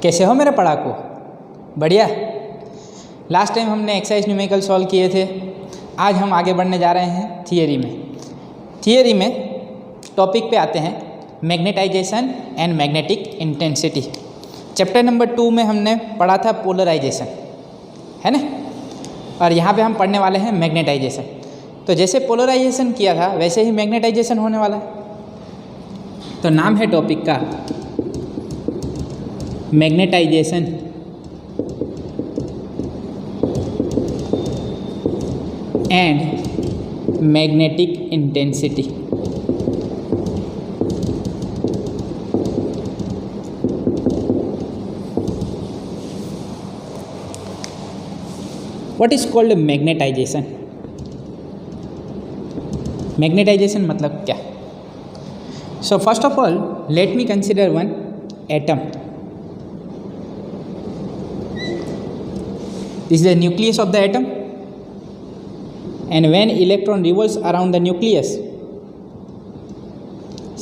कैसे हो मेरे पढ़ाकू? बढ़िया। लास्ट टाइम हमने एक्सरसाइज न्यूमेरिकल सॉल्व किए थे। आज हम आगे बढ़ने जा रहे हैं थियरी में। थियरी में टॉपिक पे आते हैं magnetisation and magnetic intensity. Chapter number 2 में हमने पढ़ा था पोलराइजेशन, है ना, और यहाँ पे हम पढ़ने वाले हैं मैग्नेटाइजेशन। तो जैसे पोलराइजेशन किया था वैसे ही मैग्नेटाइजेशन होने वाला है। तो नाम है टॉपिक का magnetisation and magnetic intensity. What is called magnetisation? Magnetisation मतलब क्या? So first of all let me consider one atom. This is the nucleus of the atom, and when electron revolves around the nucleus,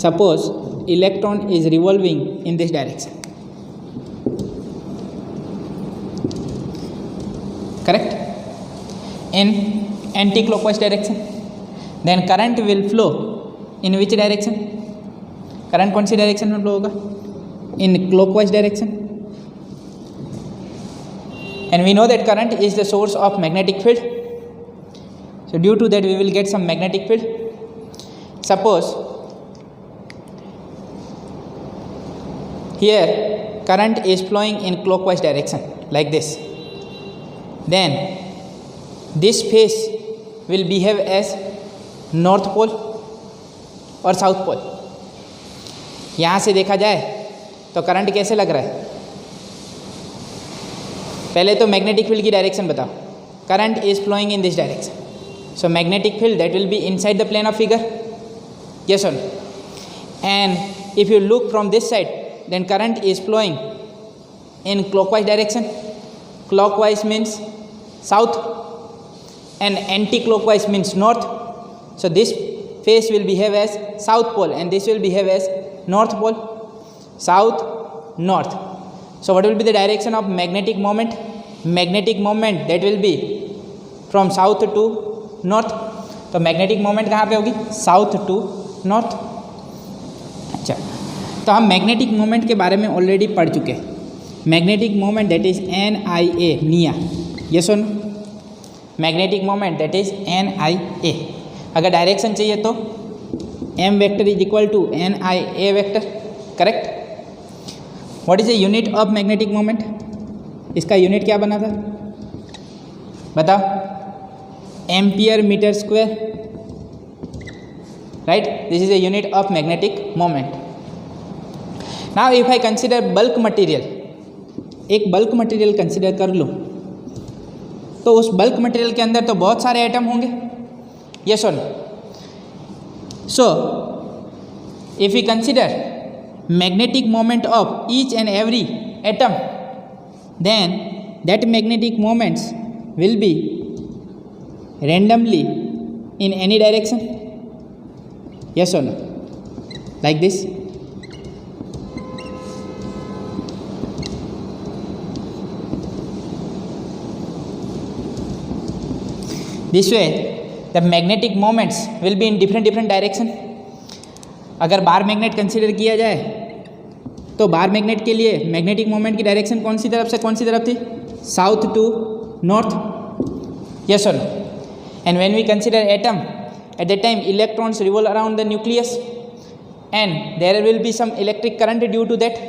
suppose electron is revolving in this direction, correct, in anti-clockwise direction, then current will flow in which direction? Current कौन सी direction में flow होगा? In clockwise direction. And we know that current is the source of magnetic field. So due to that we will get some magnetic field. Suppose here current is flowing in clockwise direction like this. Then this phase will behave as north pole और south pole. यहाँ से देखा जाए तो current कैसे लग रहा है? पहले तो मैग्नेटिक फील्ड की डायरेक्शन बताओ. Current is flowing in this direction, so magnetic field that will be inside the plane of figure, yes और no. And if you look from this side then current is flowing in clockwise direction. Clockwise means south and anti clockwise means north. So this face will behave as south pole and this will behave as north pole. South, north. So what will be the direction of magnetic moment? Magnetic moment that will be from south to north. तो magnetic moment कहाँ पे होगी? South to north. अच्छा, तो हम magnetic moment के बारे में ऑलरेडी पढ़ चुके हैं. Magnetic moment that is NIA, निया, यस और no. Magnetic moment that is NIA. अगर डायरेक्शन चाहिए तो M vector is equal to NIA vector, correct. What is the unit of magnetic moment? इसका यूनिट क्या बना था बताओ? Ampere metre square, right. This is the unit of magnetic moment. Now if I consider bulk material, एक bulk material consider कर लो तो उस बल्क मटेरियल के अंदर तो बहुत सारे एटम होंगे, यस और no. So if you consider magnetic moment of each and every atom, then that magnetic moments will be randomly in any direction, yes or no, like this. This way the magnetic moments will be in different direction. अगर bar magnet consider किया जाए तो bar magnet के लिए magnetic moment की direction कौन सी तरफ से कौन सी तरफ थी? साउथ टू नॉर्थ, यस और no. And when we consider atom, at that time electrons revolve around the nucleus and there will be some electric current due to that.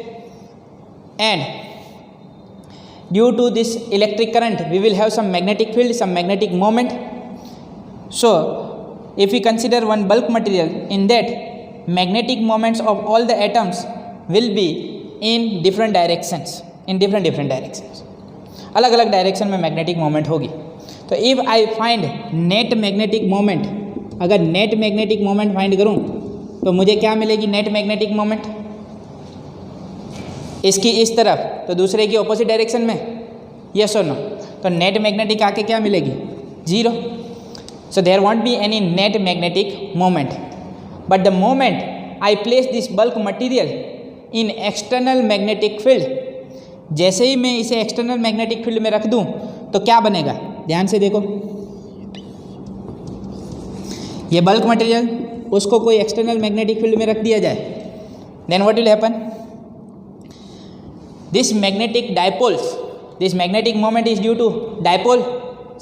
And due to this electric current we will have some magnetic field, some magnetic moment. So if we consider one bulk material, in that magnetic moments of all the atoms will be in different directions, in different directions. अलग अलग direction में magnetic moment होगी. तो if I find net magnetic moment, अगर net magnetic moment find करूँ तो मुझे क्या मिलेगी? Net magnetic moment. इसकी इस तरफ तो दूसरे की ऑपोजिट डायरेक्शन में, यस और नो. तो नेट मैग्नेटिक आके क्या मिलेगी? 0. So there won't be any net magnetic moment. But the moment I place this bulk material in external magnetic field, जैसे ही मैं इसे एक्सटर्नल मैग्नेटिक फील्ड में रख दूं तो क्या बनेगा, ध्यान से देखो, ये बल्क मटेरियल उसको कोई एक्सटर्नल मैग्नेटिक फील्ड में रख दिया जाए, then what will happen, this magnetic dipoles, this magnetic moment is due to dipole,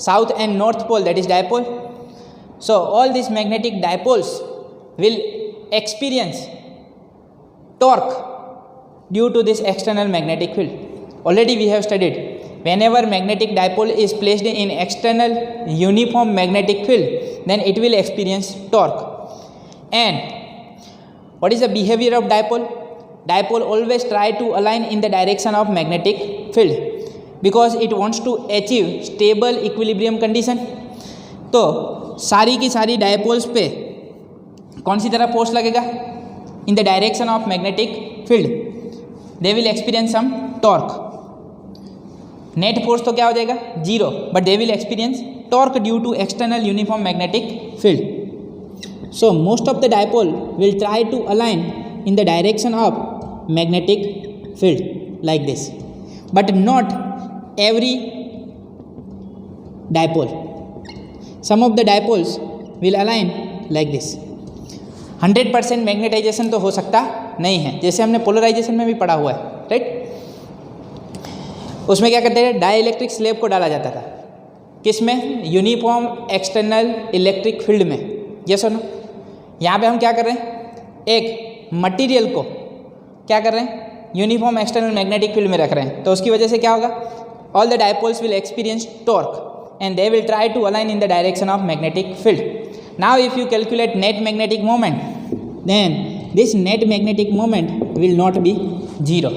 south and north pole, that is dipole. So all these magnetic dipoles will experience torque due to this external magnetic field. Already we have studied, whenever magnetic dipole is placed in external uniform magnetic field, then it will experience torque. And what is the behavior of dipole? Dipole always try to align in the direction of magnetic field because it wants to achieve stable equilibrium condition. तो सारी की सारी dipoles पे कौन सी तरह force लगेगा, in the direction of magnetic field, they will experience some torque. Net force तो क्या हो जाएगा, zero, but they will experience torque due to external uniform magnetic field. So most of the dipole will try to align in the direction of magnetic field like this, but not every dipole. Some of the dipoles will align like this. 100% magnetisation तो हो सकता नहीं है, जैसे हमने polarisation में भी पढ़ा हुआ है, राइट. उसमें क्या करते हैं, डाई इलेक्ट्रिक स्लेब को डाला जाता था, किस में, यूनिफॉर्म एक्सटर्नल इलेक्ट्रिक फील्ड में. ये सुनो, यहाँ पे हम क्या कर रहे हैं, एक मटेरियल को क्या कर रहे हैं, यूनिफॉर्म एक्सटर्नल मैग्नेटिक फील्ड में रख रहे हैं. तो उसकी वजह से क्या होगा, all the dipoles will experience torque and they will try to align in the direction of magnetic field. Now if you calculate net magnetic moment, then this net magnetic moment will not be zero.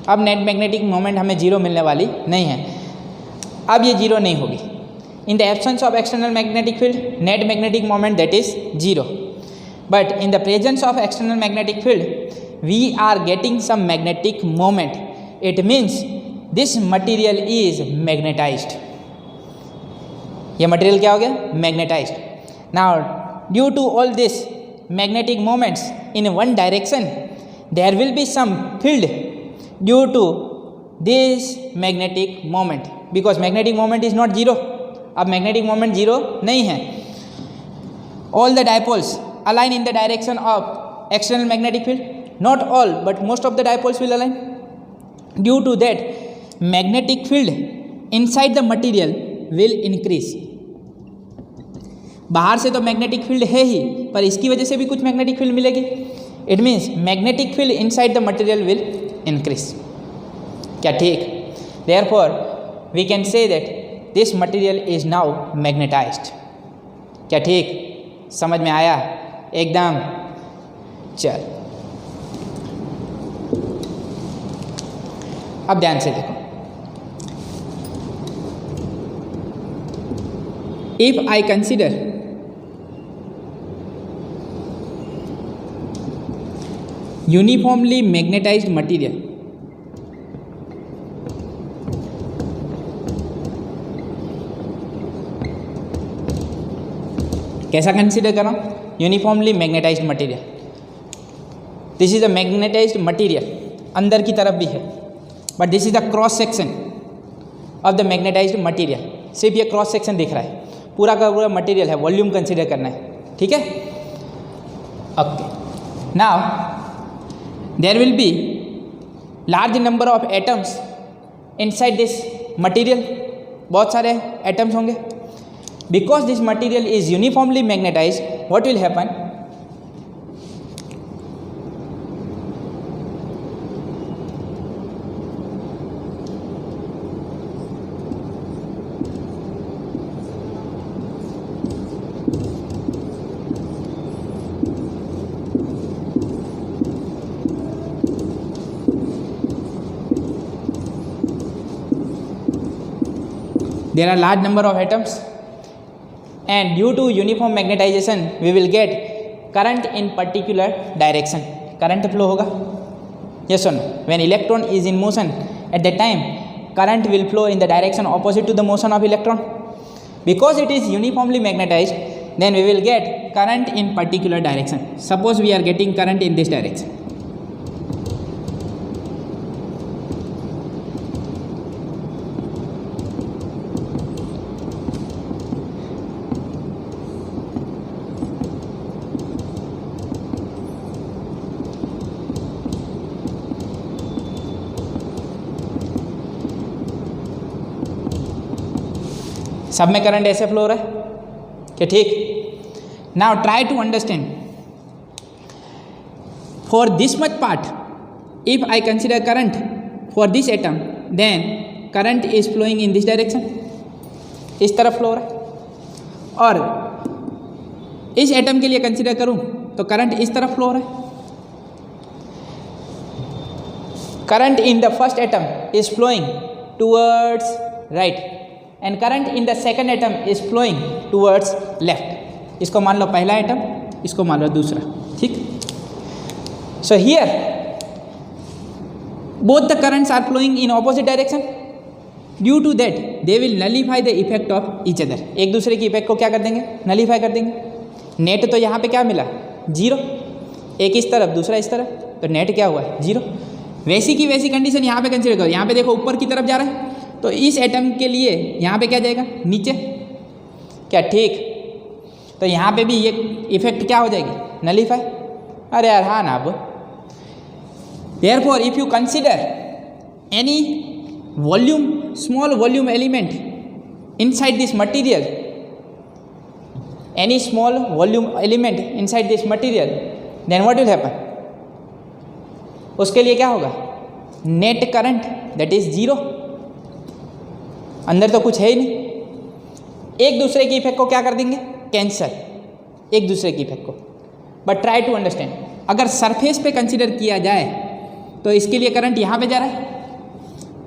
अब net magnetic moment हमें zero मिलने वाली नहीं है, अब ये zero नहीं होगी. In the absence of external magnetic field, net magnetic moment that is zero, but in the presence of external magnetic field we are getting some magnetic moment. It means this material is magnetized. ये material क्या हो गया, magnetized. Now due to all this magnetic moments in one direction, there will be some field due to this magnetic moment, because magnetic moment is not zero. अब magnetic moment zero नहीं है. All the dipoles align in the direction of external magnetic field. Not all, but most of the dipoles will align. Due to that, magnetic field inside the material will increase. बाहर से तो magnetic field है ही, पर इसकी वजह से भी कुछ मैग्नेटिक फील्ड मिलेगी. It means magnetic field inside the material will increase. क्या ठीक? Therefore we can say that this material is now magnetized. क्या ठीक, समझ में आया एकदम? चल अब ध्यान से देखो, if I consider uniformly magnetised material, कैसा कंसिडर कर रहा हूं, uniformly magnetised material. This is a magnetised material, अंदर की तरफ भी है, but this is the cross section of the magnetised material. सिर्फ ये क्रॉस सेक्शन दिख रहा है, पूरा का पूरा मटेरियल है, वॉल्यूम कंसिडर करना है, ठीक है. Okay, now there will be large number of atoms inside this material. बहुत सारे एटम्स होंगे. Because this material is uniformly magnetized, what will happen, there are large number of atoms, and due to uniform magnetization we will get current in particular direction. Current flow होगा, yes or no? When electron is in motion, at that time current will flow in the direction opposite to the motion of electron. Because it is uniformly magnetized, then we will get current in particular direction. Suppose we are getting current in this direction. सब में current ऐसे flow हो रहा है क्या? ठीक। Now try to understand for this much part, if I consider current for this atom, then current is flowing in this direction, इस तरफ फ्लो हो रहा है। और इस एटम के लिए कंसिडर करूं तो करंट इस तरफ फ्लो हो रहा है। Current in the first atom is flowing towards right and current in the second atom is flowing towards left. इसको मान लो पहला एटम, इसको मान लो दूसरा। ठीक। So here both the currents are flowing in opposite direction. Due to that they will nullify the effect of each other. एक दूसरे की इफेक्ट को क्या कर देंगे? नलीफाई कर देंगे। नेट तो यहाँ पे क्या मिला? जीरो। एक इस तरफ दूसरा इस तरफ, तो नेट क्या हुआ? जीरो। वैसी की वैसी कंडीशन यहाँ पे कंसिडर करो। यहाँ पे देखो ऊपर की तरफ जा रहा है, तो इस एटम के लिए यहाँ पे क्या जाएगा? नीचे। क्या? ठीक। तो यहाँ पे भी ये इफेक्ट क्या हो जाएगी? नलीफाई। अरे यार हाँ ना। अब therefore if you consider any volume, small volume element inside this material, any small volume element inside this material, then what will happen? उसके लिए क्या होगा? Net current that is zero. अंदर तो कुछ है ही नहीं। एक दूसरे की इफेक्ट को क्या कर देंगे? कैंसल, एक दूसरे की इफेक्ट को। बट ट्राई टू अंडरस्टैंड, अगर सरफेस पे कंसिडर किया जाए तो इसके लिए करंट यहाँ पे जा रहा है,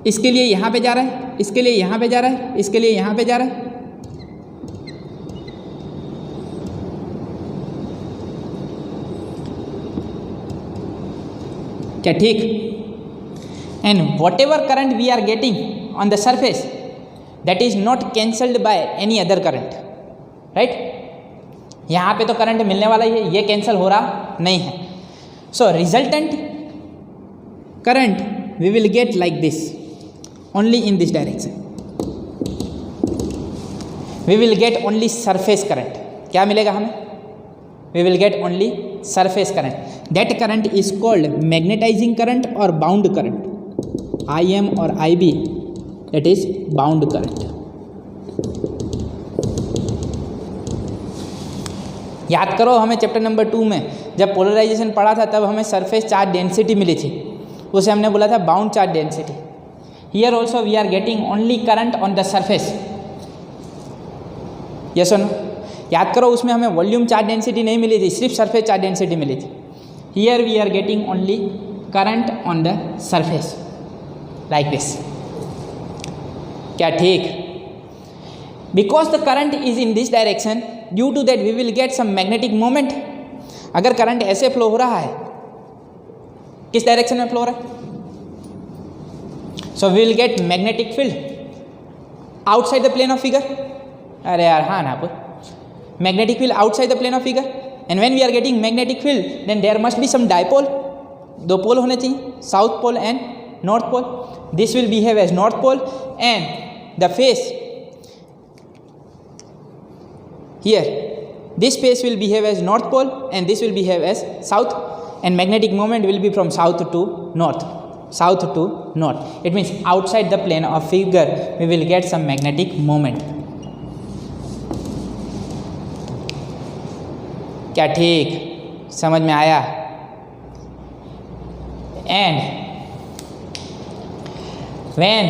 इसके लिए यहाँ पे जा रहा है, इसके लिए यहाँ पे जा रहा है, इसके लिए यहाँ पे जा रहा है। क्या? ठीक। And whatever current we are getting on the surface that is not cancelled by any other current, right? यहाँ पे तो करंट मिलने वाला ही है, ये कैंसिल हो रहा नहीं है। So resultant current we will get like this, only in this direction. We will get only surface current. क्या मिलेगा हमें? We will get only surface current. That current is called magnetizing current or bound current. IM or IB, that is bound current. याद करो हमें chapter number 2 में जब polarisation पढ़ा था तब हमें सरफेस चार्ज डेंसिटी मिली थी, उसे हमने बोला था bound charge density. Here also we are getting only current on the surface. Yes और नो? याद करो उसमें हमें वॉल्यूम चार्ज डेंसिटी नहीं मिली थी, सिर्फ सरफेस चार्ज डेंसिटी मिली थी। Here we are getting only current on the surface like this. क्या? ठीक। Because the current is in this direction, due to that we will get some magnetic moment. अगर current ऐसे flow हो रहा है, किस डायरेक्शन में फ्लो हो रहा है? So we will get magnetic field outside the plane of figure. अरे यार हाँ ना। Magnetic field outside the plane of figure, and when we are getting magnetic field then there must be some dipole. दो pole होने चाहिए, south pole and north pole. This will behave as north pole and the face here, this face will behave as north pole and this will behave as south, and magnetic moment will be from south to north, south to north. It means outside the plane of figure we will get some magnetic moment. क्या? ठीक। समझ में आया? And when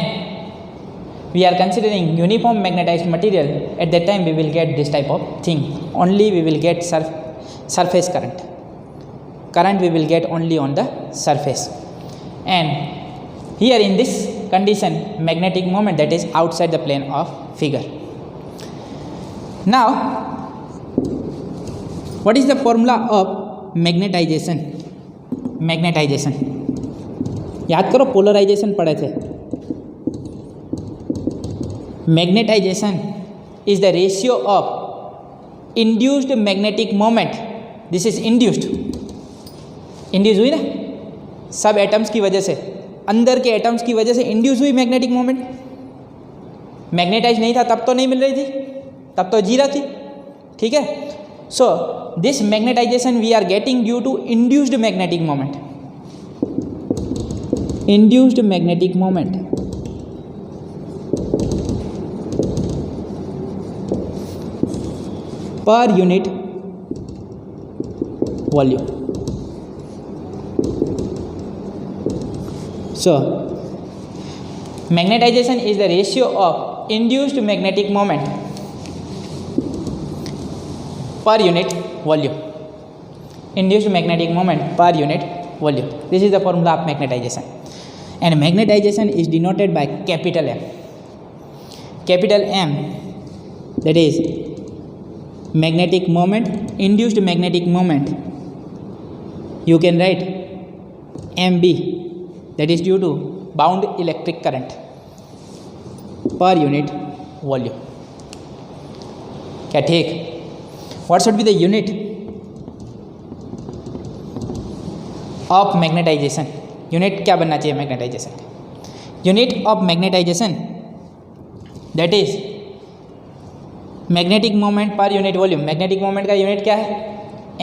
we are considering uniform magnetized material, at that time we will get this type of thing. Only we will get surface current. Current we will get only on the surface. And here in this condition, magnetic moment that is outside the plane of figure. Now, what is the formula of magnetization? Magnetization. याद करो polarisation पढ़े थे। Magnetization is the ratio of induced magnetic moment. This is induced. Induce हुई ना सब atoms की वजह से, अंदर के एटम्स की वजह से इंड्यूस हुई मैग्नेटिक मोमेंट। मैग्नेटाइज नहीं था तब तो नहीं मिल रही थी, तब तो जीरा थी। ठीक है। So this magnetization we are getting due to induced magnetic moment. Induced magnetic moment per unit volume. So magnetization is the ratio of induced magnetic moment per unit volume. Induced magnetic moment per unit volume. This is the formula of magnetization. And magnetization is denoted by capital M. Capital M, that is magnetic moment, induced magnetic moment. You can write MB, that is due to bound electric current per unit volume. क्या ठीक? What should be the unit of magnetization? Unit क्या बनना चाहिए magnetization का? Unit of magnetization that is magnetic moment per unit volume. Magnetic moment का unit क्या है?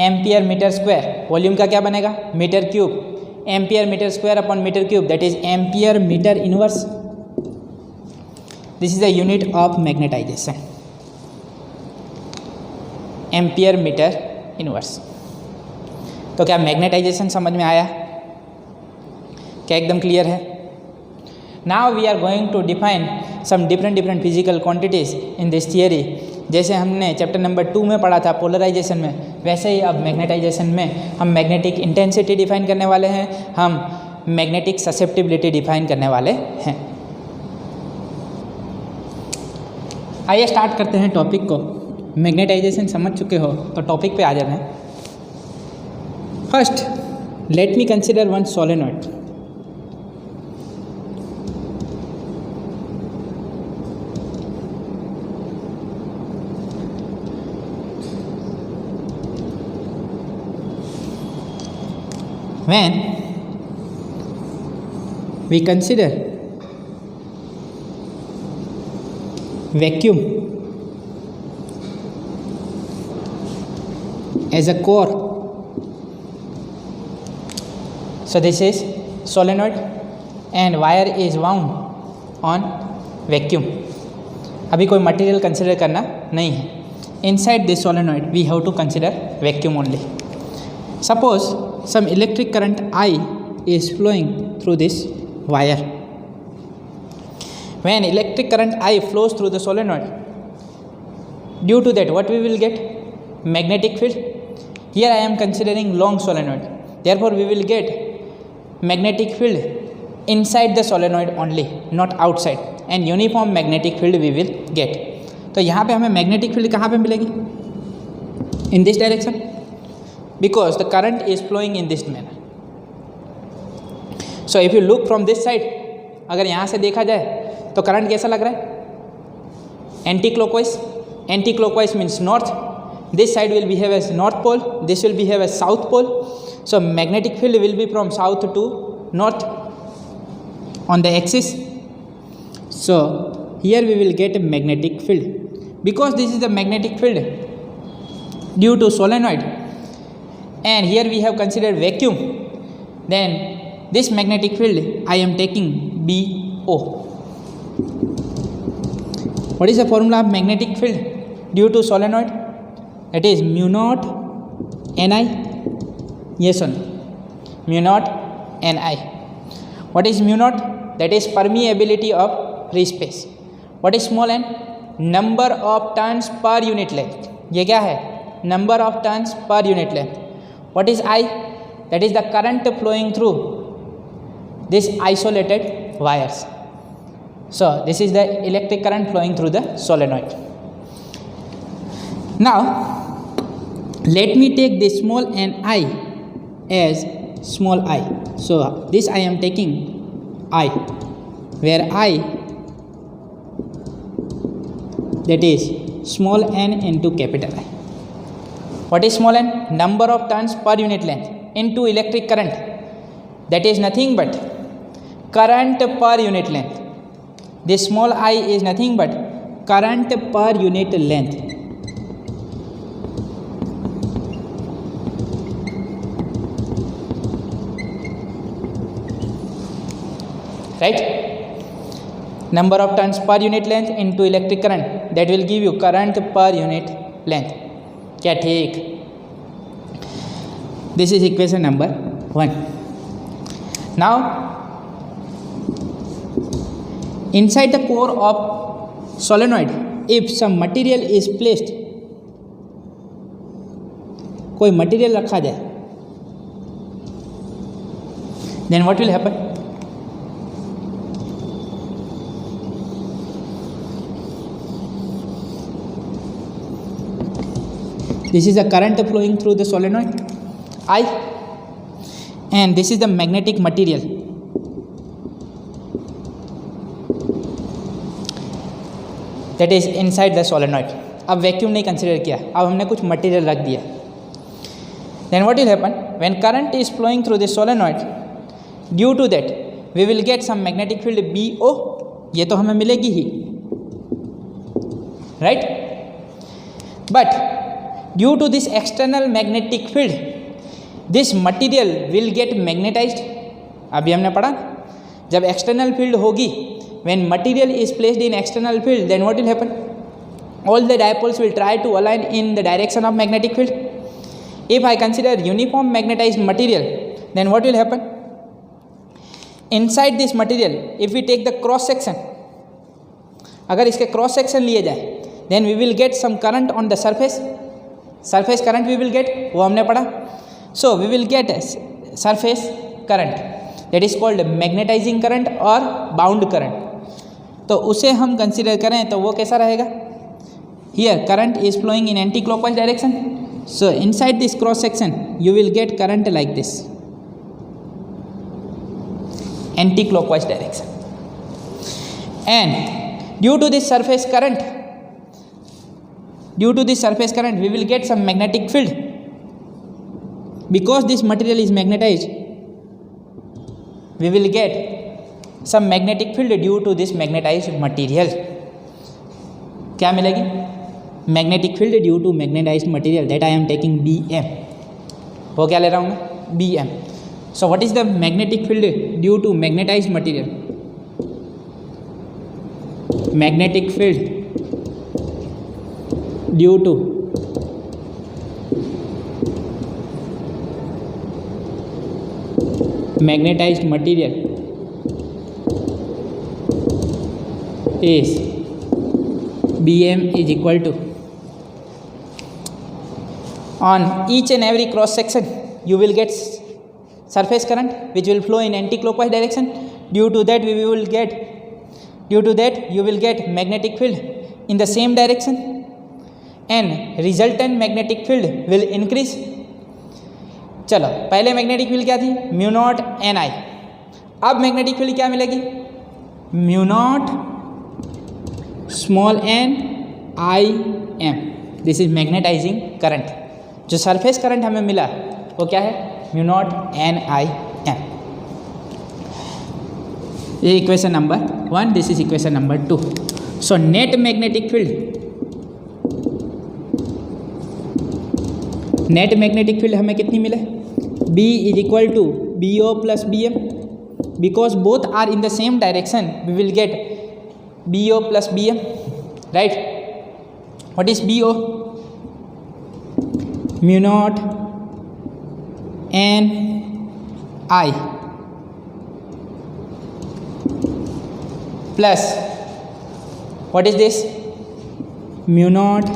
Ampere metre square. Volume का क्या बनेगा? Metre cube. Ampere metre square upon metre cube, that is ampere metre inverse. This is the unit of magnetization, ampere metre inverse. तो क्या magnetisation समझ में आया? क्या एकदम क्लियर है? Now we are going to define some different physical quantities in this theory. जैसे हमने चैप्टर नंबर 2 में पढ़ा था पोलराइजेशन में, वैसे ही अब मैग्नेटाइजेशन में हम मैग्नेटिक इंटेंसिटी डिफाइन करने वाले हैं, हम मैग्नेटिक ससेप्टिबिलिटी डिफाइन करने वाले हैं. आइए स्टार्ट करते हैं टॉपिक को. मैग्नेटाइजेशन समझ चुके हो तो टॉपिक पे आ जाते हैं. First let me consider one solenoid. When we consider vacuum as a core, so this is solenoid and wire is wound on vacuum. अभी कोई मटेरियल कंसिडर करना नहीं है. Inside this solenoid we have to consider vacuum only. Suppose some electric current I is flowing through this wire. When electric current I flows through the solenoid, due to that what we will get? Magnetic field. Here I am considering long solenoid, therefore we will get magnetic field inside the solenoid only, not outside, and uniform magnetic field we will get. तो यहाँ पे हमें magnetic field कहाँ पे मिलेगी? In this direction, because the current is flowing in this manner. So if you look from this side, अगर यहाँ से देखा जाए तो करंट कैसा लग रहा है? Anti clockwise. Anti clockwise means north. This side will behave as north pole, this will behave as south pole. So magnetic field will be from south to north on the axis. So here we will get a magnetic field. Because this is the magnetic field due to solenoid, and here we have considered vacuum, then this magnetic field I am taking BO. What is the formula of magnetic field due to solenoid? It is mu naught Ni. Yes or no? Mu naught Ni. What is mu naught? That is permeability of free space. What is small n? Number of turns per unit length. ये क्या है? Number of turns per unit length. What is I? That is the current flowing through this isolated wires. So this is the electric current flowing through the solenoid. Now let me take this small n I as small I. So this I am taking I, where I, that is small n into capital I. What is small n? Number of turns per unit length into electric current. That is nothing but current per unit length. This small I is nothing but current per unit length. Right? Number of turns per unit length into electric current, that will give you current per unit length. क्या ठीक? This is equation number 1. Now inside the core of solenoid if some material is placed, कोई material रखा जाए, then what will happen? This is the current flowing through the solenoid I, and this is the magnetic material. That is inside the solenoid. अब vacuum नहीं consider किया, अब हमने कुछ material रख दिया. Then what will happen? When current is flowing through the solenoid, due to that we will get some magnetic field BO. ये तो हमें मिलेगी ही, right? But due to this external magnetic field, this material will get magnetized. अभी हमने पढ़ा, जब external field होगी, when material is placed in external field, then what will happen? All the dipoles will try to align in the direction of magnetic field. If I consider uniform magnetized material, then what will happen? Inside this material, if we take the cross section, अगर इसके cross section लिए जाए, then we will get some current on the surface. Surface current we will get, वो हमने पढ़ा. So we will get surface current, that is called magnetizing current or bound current. तो उसे हम कंसिडर करें तो वो कैसा रहेगा? Here current is flowing in anti-clockwise direction. So inside this cross section you will get current like this, anti-clockwise direction. And due to this surface current, we will get some magnetic field. Because this material is magnetized, we will get some magnetic field due to this magnetized material. क्या मिलेगी? Magnetic field due to magnetized material, that I am taking BM. वो क्या ले रहा हूँ मैं? BM. So what is the magnetic field due to magnetized material? Magnetic field due to magnetized material is BM is equal to, on each and every cross section you will get surface current which will flow in anti-clockwise direction. Due to that you will get magnetic field in the same direction, and resultant magnetic field will increase. चलो पहले magnetic field क्या थी? Mu naught N I. अब magnetic field क्या मिलेगी? Mu naught small N I M. This is magnetising current. जो surface current हमें मिला वो क्या है? Mu naught N I M. ये equation number 1, this is equation number 2. So net magnetic field, net magnetic field हमें कितनी मिले? B is equal to BO plus BM. Because both are in the same direction, we will get BO plus BM, right? What is BO? Mu naught N I plus, what is this? Mu naught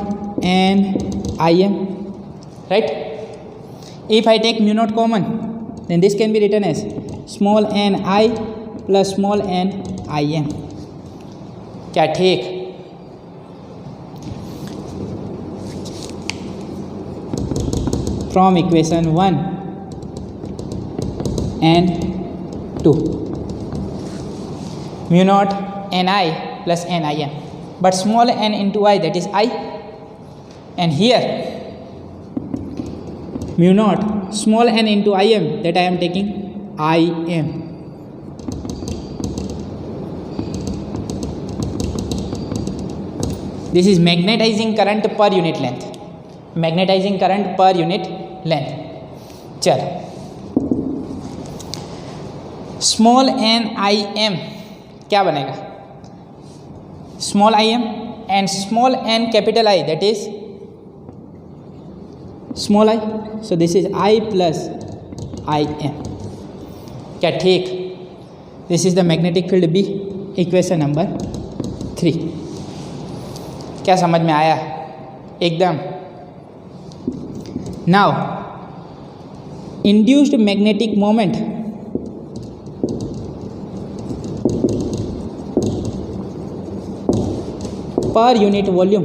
N IM, right? If I take mu naught common, then this can be written as small n I plus small n I m. क्या ठीक? From equation 1 and 2, mu naught n I plus n I m, but small n into I, that is I, and here mu naught small n into I m, that I am taking I m. This is magnetizing current per unit length. Magnetizing current per unit length. चल, small n I m क्या बनेगा? Small I m and small n capital I, that is small I, so this is I plus I M. क्या ठीक? This is the magnetic field B, equation number 3। क्या समझ में आया? एकदम। नाउ induced magnetic moment per unit volume,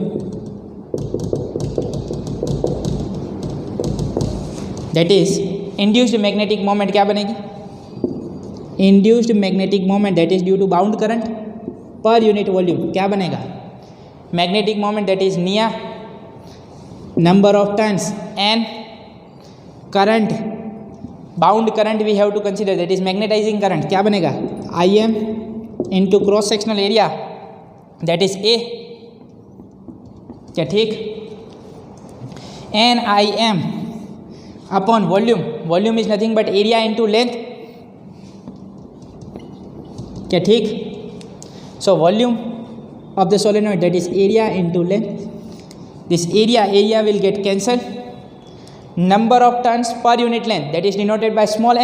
that is induced magnetic moment क्या बनेगी? Induced magnetic moment that is due to bound current per unit volume क्या बनेगा? Magnetic moment that is near number of turns and current, bound current we have to consider that is magnetising current क्या बनेगा? I M into cross sectional area that is A. क्या ठीक? N I M upon volume, volume is nothing but area into length. क्या ठीक? So volume of the solenoid that is area into length. This area will get cancelled. Number of turns per unit length that is denoted by small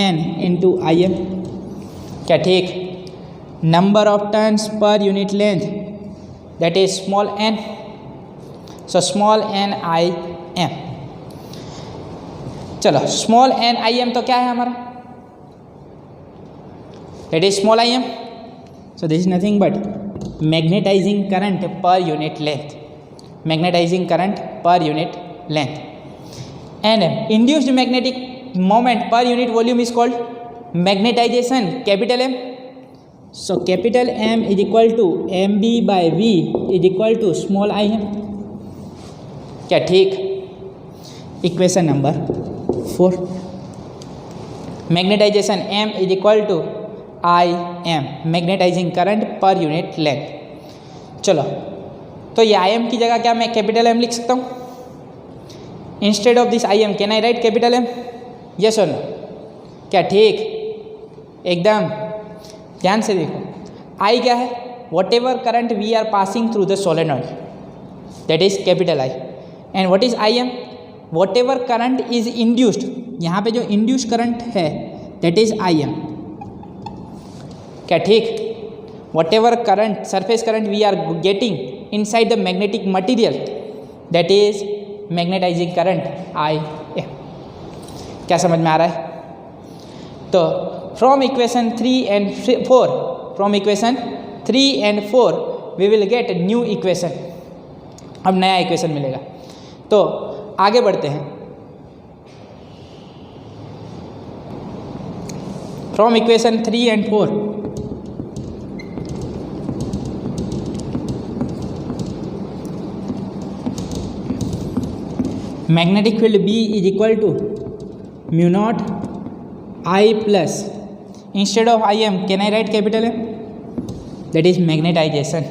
n into Im. क्या ठीक? Number of turns per unit length that is small n, so small n Im। चलो small n Im तो क्या है हमारा? That is small Im, so this is nothing but magnetizing current per unit length, magnetizing current per unit length, and induced magnetic moment per unit volume is called magnetization, capital M. So capital M is equal to mb by v is equal to small im। क्या ठीक? Equation number 4, magnetization M is equal to I M, magnetizing current per unit length. चलो तो ये I am की जगह क्या मैं capital M लिख सकता हूँ? Instead of this I M can I write capital M? Yes और नो? क्या ठीक? एकदम। ध्यान से देखो, आई क्या है? Whatever current we are passing through the solenoid that is capital I, and what is I M? Whatever current is induced, यहाँ पे जो इंड्यूस्ड करंट है दैट इज आई एम। क्या ठीक? Whatever current, surface current we are getting in side the magnetic material that is magnetising current I M. क्या समझ में आ रहा है? तो from equation 3 and 4, from equation 3 and 4 we will get new equation. अब नया इक्वेशन मिलेगा। तो आगे बढ़ते हैं। From equation 3 and 4 magnetic field B is equal to mu naught I plus, instead of I M can I write capital M? That is magnetization,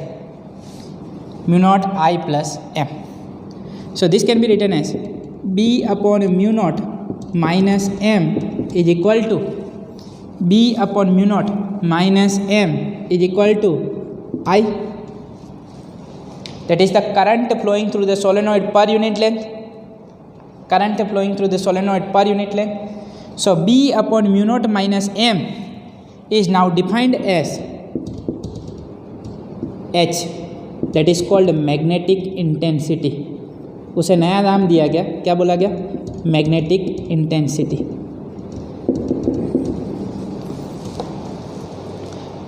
mu naught I plus M. So this can be written as B upon mu naught minus M is equal to B upon mu naught minus M is equal to I, that is the current flowing through the solenoid per unit length, current flowing through the solenoid per unit length. So B upon mu naught minus m is now defined as H, that is called magnetic intensity. उसे नया नाम दिया गया, क्या बोला गया? Magnetic intensity.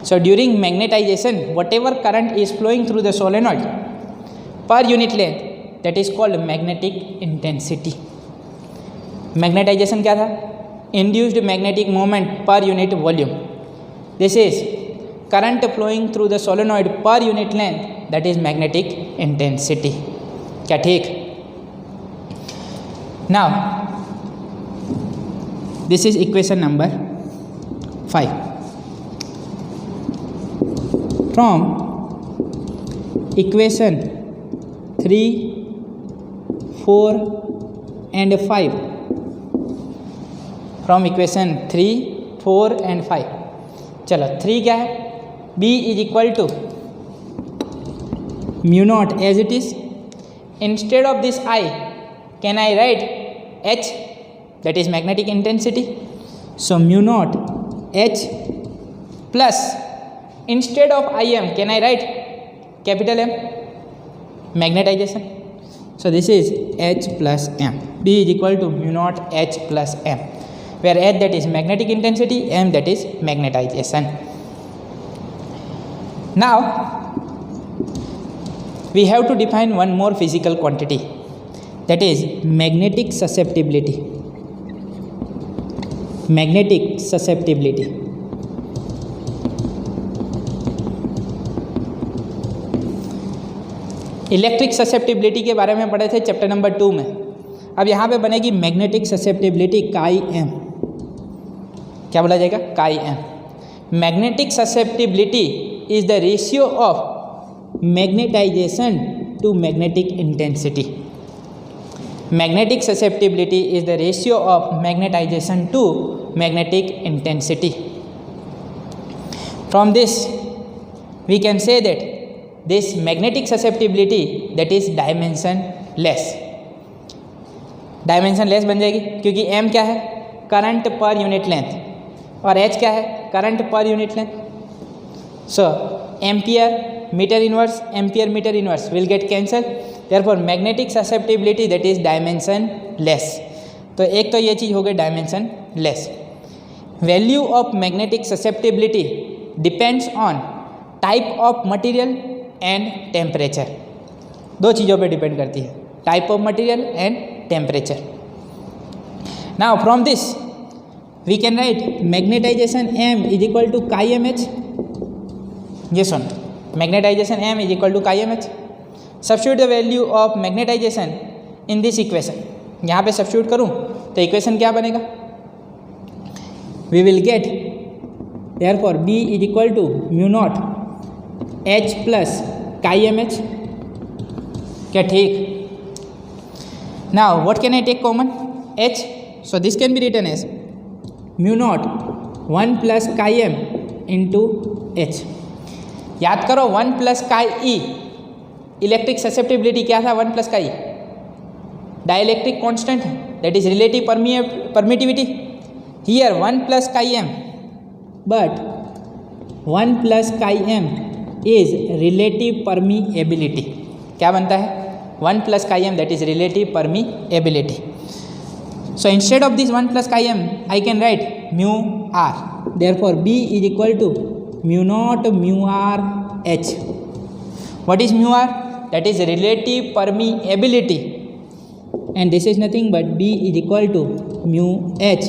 So during magnetization, whatever current is flowing through the solenoid per unit length, that is called magnetic intensity. Magnetization क्या था? Induced magnetic moment per unit volume. This is current flowing through the solenoid per unit length, that is magnetic intensity. क्या ठीक? Now this is equation number 5। From equation 3, 4 and 5, from equation 3, 4 and 5। चलो 3 क्या है? B is equal to mu naught as it is instead of this I, can I write H, that is magnetic intensity? So mu naught H plus, instead of Im, can I write capital M, magnetization? So this is H plus M. B is equal to mu naught H plus M, where H that is magnetic intensity, M that is magnetization. Now we have to define one more physical quantity, that is magnetic susceptibility. Magnetic susceptibility. Electric susceptibility के बारे में पढ़े थे chapter number 2 में. अब यहाँ पे बनेगी मैग्नेटिक ससेप्टिबिलिटी काई एम. क्या बोला जाएगा? Chi M. Magnetic susceptibility is the ratio of magnetization to magnetic intensity. Magnetic susceptibility is the ratio of magnetization to magnetic intensity. From this we can say that this magnetic susceptibility that is dimensionless. Dimensionless बन जाएगी क्योंकि m क्या है? Current per unit length, और h क्या है? Current per unit length. So ampere metre inverse, ampere metre inverse will get cancel. Therefore magnetic susceptibility that is dimensionless. तो एक तो ये चीज़ हो गई dimensionless. Value of magnetic susceptibility depends on type of material and temperature. दो चीज़ों पे डिपेंड करती है, type of material and temperature. Now from this we can write magnetization M is equal to chi M H. ये सुन, magnetization M is equal to chi M H. Substitute the value of magnetization in this equation. यहाँ पे substitute करूँ तो equation क्या बनेगा? We will get therefore B is equal to mu naught H plus chi m H. क्या ठीक? Now what can I take common? H. So this can be written as mu naught 1 plus chi m into H. याद करो 1 plus chi E. Electric susceptibility क्या था? 1 plus chi E. Dielectric constant है, that is relative permittivity. Here 1 plus chi m, but 1 plus chi m is relative permeability. क्या बनता है? 1 plus chi m that is relative permeability. So instead of this 1 plus chi m I can write mu r. Therefore B is equal to mu naught mu r H. What is mu r? That is relative permeability, and this is nothing but B is equal to mu H,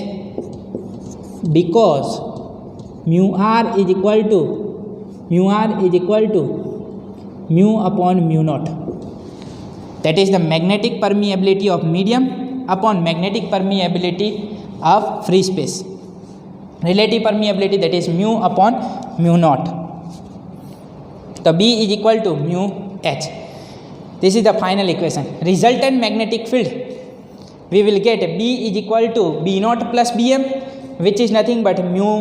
because mu r is equal to mu upon mu naught. That is the magnetic permeability of medium upon magnetic permeability of free space. Relative permeability, that is mu upon mu naught. So B is equal to mu H. This is the final equation. Resultant magnetic field, we will get B is equal to B naught plus Bm, which is nothing but mu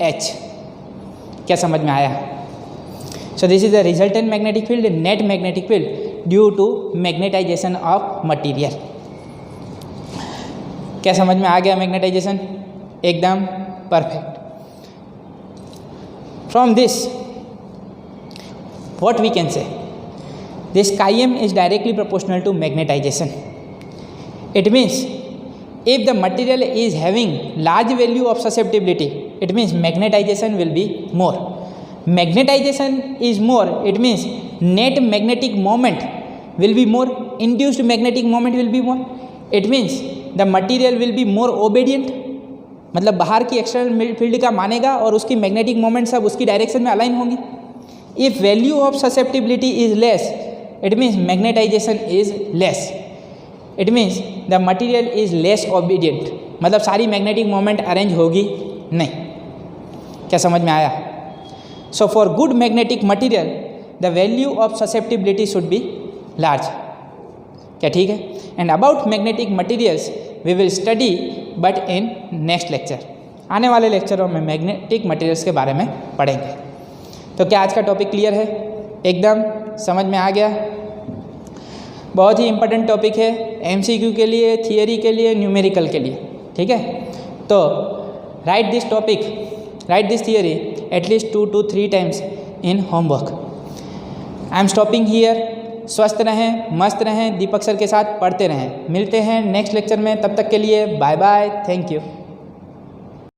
H. क्या समझ में आया? So this is the resultant magnetic field, net magnetic field due to magnetization of material. क्या समझ में आ गया? Magnetisation एकदम perfect. From this what we can say? This chi m is directly proportional to magnetization. It means if the material is having large value of susceptibility, it means magnetization will be more. Magnetization is more, it means net magnetic moment will be more, induced magnetic moment will be more. It means the material will be more obedient. मतलब बाहर की external field का मानेगा और उसकी magnetic moment सब उसकी direction में अलाइन होंगी. If value of susceptibility is less, it means magnetization is less. It means the material is less obedient, मतलब सारी मैग्नेटिक मोमेंट अरेंज होगी नहीं. क्या समझ में आया? So for good magnetic material the value of susceptibility should be large. क्या ठीक है? And about magnetic materials we will study but in next lecture. आने वाले लेक्चरों में मैग्नेटिक मटीरियल्स के बारे में पढ़ेंगे. तो क्या आज का टॉपिक क्लियर है? एकदम समझ में आ गया? बहुत ही इंपॉर्टेंट टॉपिक है एमसीक्यू के लिए, थियरी के लिए, न्यूमेरिकल के लिए, ठीक है। तो right this topic, right this theory at least 2 to 3 times in homework. I am stopping here. स्वस्थ रहें, मस्त रहें, दीपक सर के साथ पढ़ते रहें। मिलते हैं नेक्स्ट लेक्चर में, तब तक के लिए बाय बाय, थैंक यू।